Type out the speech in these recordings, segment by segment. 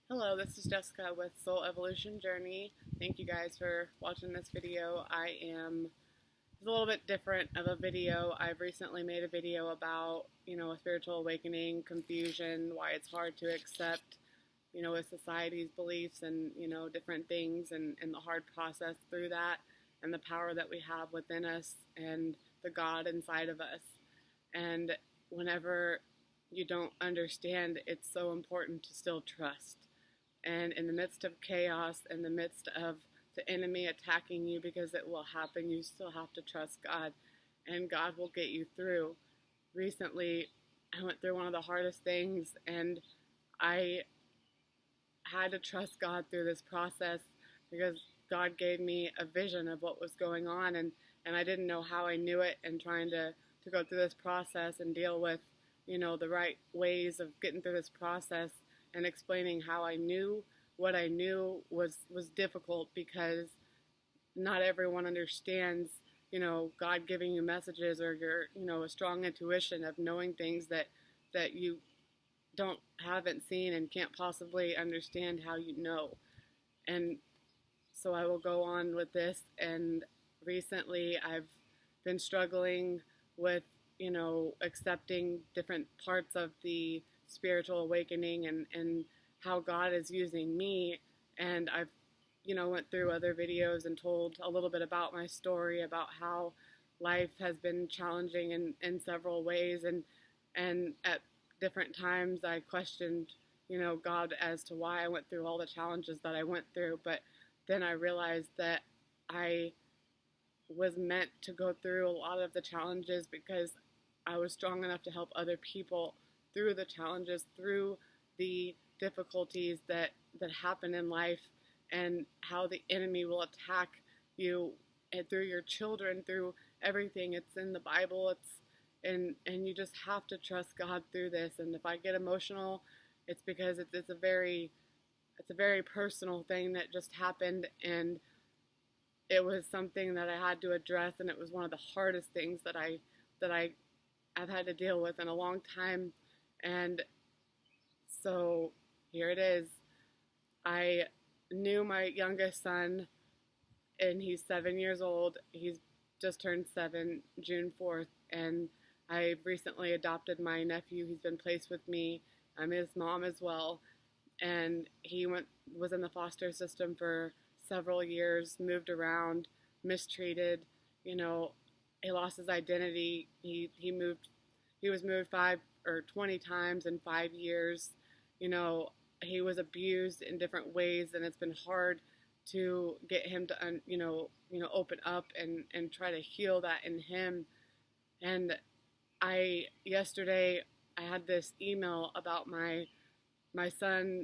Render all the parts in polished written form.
Hello, this is Jessica with Soul Evolution Journey. Thank you guys for watching this video. It's a little bit different of a video. I've recently made a video about, a spiritual awakening, confusion, why it's hard to accept, with society's beliefs and, different things and the hard process through that and the power that we have within us and the God inside of us. And whenever you don't understand, it's so important to still trust. And in the midst of chaos, in the midst of the enemy attacking you, because it will happen, you still have to trust God, and God will get you through. Recently, I went through one of the hardest things, and I had to trust God through this process because God gave me a vision of what was going on, and I didn't know how I knew it, and trying to go through this process and deal with, the right ways of getting through this process and explaining how I knew what I knew was difficult because not everyone understands, God giving you messages or your, a strong intuition of knowing things that you haven't seen and can't possibly understand how you know. And so I will go on with this. And recently I've been struggling with, accepting different parts of the spiritual awakening and how God is using me. And I've, went through other videos and told a little bit about my story, about how life has been challenging in several ways. And at different times I questioned, God as to why I went through all the challenges that I went through. But then I realized that I was meant to go through a lot of the challenges because I was strong enough to help other people through the challenges, through the difficulties that happen in life, and how the enemy will attack you and through your children, through everything. It's in the Bible. And you just have to trust God through this. And if I get emotional, it's because it's a very personal thing that just happened, and it was something that I had to address, and it was one of the hardest things that I've had to deal with in a long time. And so here it is. I knew my youngest son, and he's 7 years old. He's just turned 7, June 4th, and I recently adopted my nephew. He's been placed with me. I'm his mom as well, and he was in the foster system for several years, moved around, mistreated. He lost his identity. He was moved 5 or 20 times in 5 years. He was abused in different ways, and it's been hard to get him to open up and try to heal that in him. And yesterday I had this email about my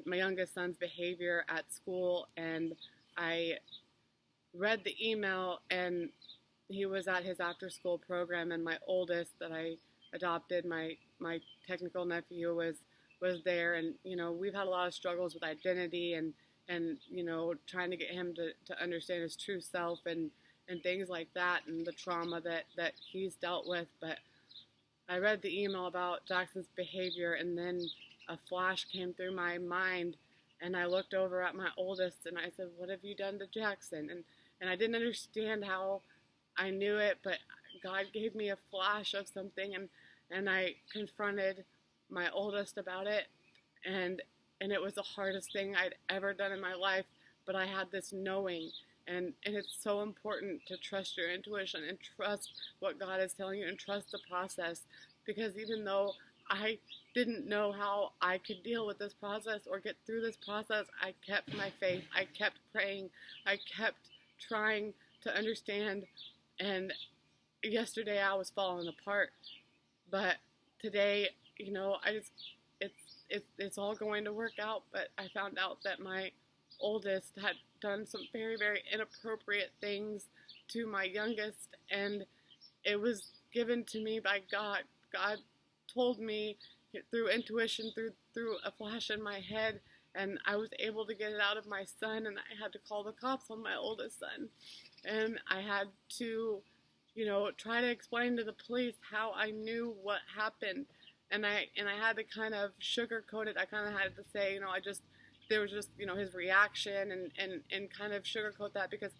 youngest son's behavior at school, and I read the email, and he was at his after school program, and my oldest that I adopted, my technical nephew, was there. And we've had a lot of struggles with identity and trying to get him to understand his true self and things like that, and the trauma that he's dealt with. But I read the email about Jackson's behavior, and then a flash came through my mind, and I looked over at my oldest and I said, "What have you done to Jackson?" And I didn't understand how I knew it, but God gave me a flash of something, and I confronted my oldest about it, and it was the hardest thing I'd ever done in my life. But I had this knowing, and it's so important to trust your intuition and trust what God is telling you and trust the process, because even though I didn't know how I could deal with this process or get through this process, I kept my faith. I kept praying. I kept trying to understand. And yesterday I was falling apart, but today, it's all going to work out. But I found out that my oldest had done some very, very inappropriate things to my youngest, and it was given to me by God. God told me through intuition, through a flash in my head, and I was able to get it out of my son, and I had to call the cops on my oldest son. And I had to, try to explain to the police how I knew what happened. And I had to kind of sugarcoat it. I kind of had to say, there was just, his reaction and kind of sugarcoat that because,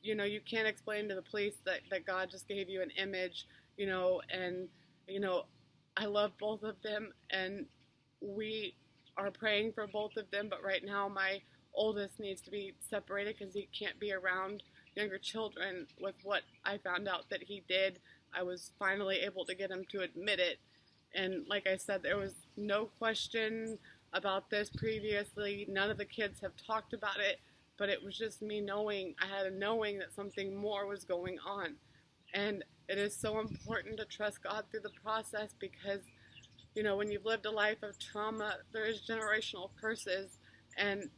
you can't explain to the police that God just gave you an image, and, I love both of them, and we are praying for both of them, but right now my oldest needs to be separated because he can't be around younger children with what I found out that he did. I was finally able to get him to admit it, and like I said, there was no question about this previously. None of the kids have talked about it, but it was just me knowing, I had a knowing that something more was going on. And it is so important to trust God through the process because, when you've lived a life of trauma, there is generational curses. And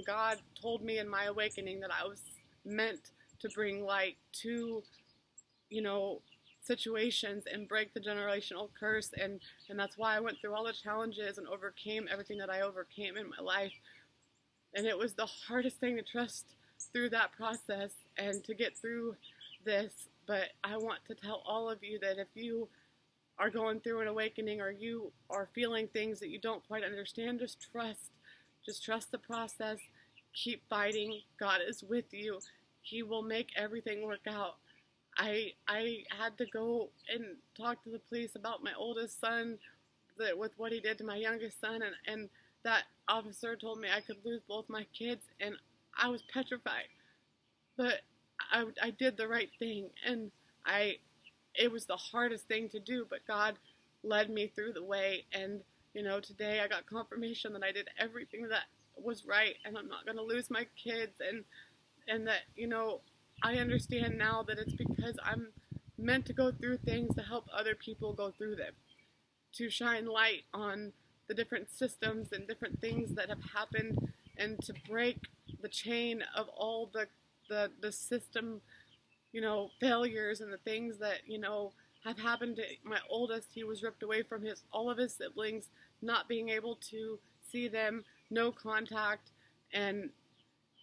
God told me in my awakening that I was meant to bring light to, situations and break the generational curse. And that's why I went through all the challenges and overcame everything that I overcame in my life. And it was the hardest thing to trust through that process and to get through this. But I want to tell all of you that if you are going through an awakening or you are feeling things that you don't quite understand, just trust the process. Keep fighting. God is with you. He will make everything work out. I had to go and talk to the police about my oldest son with what he did to my youngest son, and that officer told me I could lose both my kids, and I was petrified. But I did the right thing, and it was the hardest thing to do, but God led me through the way, and today I got confirmation that I did everything that was right, and I'm not going to lose my kids, and that, I understand now that it's because I'm meant to go through things to help other people go through them, to shine light on the different systems and different things that have happened, and to break the chain of all the system, failures and the things that, have happened to my oldest. He was ripped away from all of his siblings, not being able to see them, no contact, and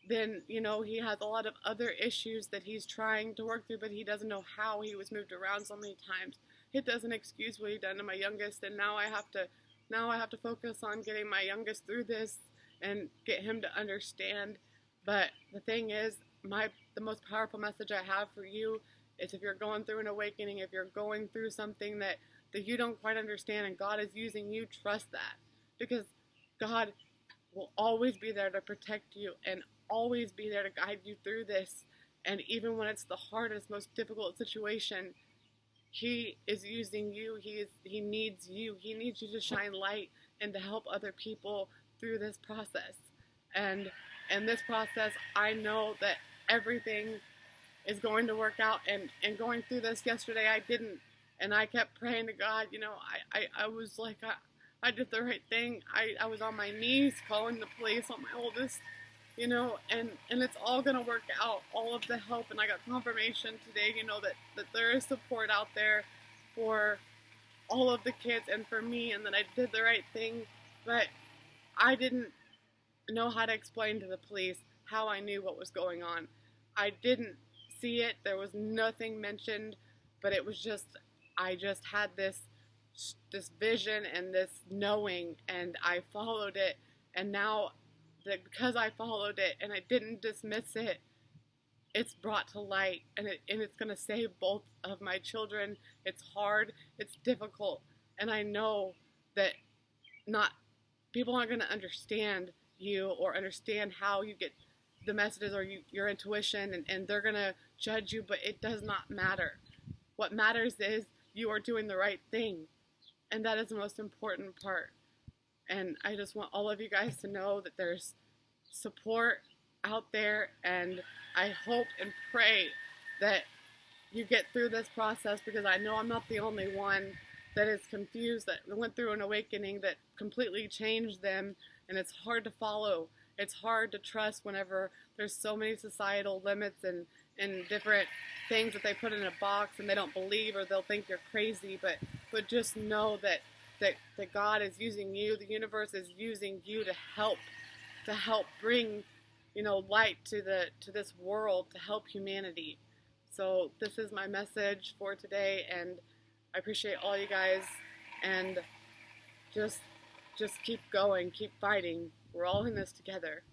then, he has a lot of other issues that he's trying to work through, but he doesn't know how. He was moved around so many times. It doesn't excuse what he done to my youngest, and now I have to focus on getting my youngest through this and get him to understand. But the thing is, the most powerful message I have for you is if you're going through an awakening, if you're going through something that you don't quite understand and God is using you, trust that. Because God will always be there to protect you and always be there to guide you through this. And even when it's the hardest, most difficult situation, He is using you. He needs you. He needs you to shine light and to help other people through this process. And in this process, I know that everything is going to work out. And going through this yesterday, I didn't. And I kept praying to God. I was like, I did the right thing. I was on my knees calling the police on my oldest, and it's all going to work out, all of the help. And I got confirmation today, that there is support out there for all of the kids and for me, and that I did the right thing. But I didn't know how to explain to the police how I knew what was going on. I didn't see it. There was nothing mentioned, but it was just, I just had this vision and this knowing, and I followed it. And now, because I followed it and I didn't dismiss it, it's brought to light, and it's going to save both of my children. It's hard, it's difficult, and I know that people aren't going to understand you or understand how you get the messages or your intuition, and they're going to judge you, but it does not matter. What matters is you are doing the right thing, and that is the most important part. And I just want all of you guys to know that there's support out there, and I hope and pray that you get through this process, because I know I'm not the only one that is confused, that went through an awakening that completely changed them, and it's hard to follow. It's hard to trust whenever there's so many societal limits and different things that they put in a box and they don't believe, or they'll think you're crazy, but just know that God is using you, the universe is using you to help bring, light to this world, to help humanity. So this is my message for today, and I appreciate all you guys, and just keep going, keep fighting. We're all in this together.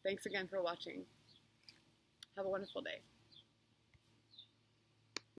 Thanks again for watching. Have a wonderful day.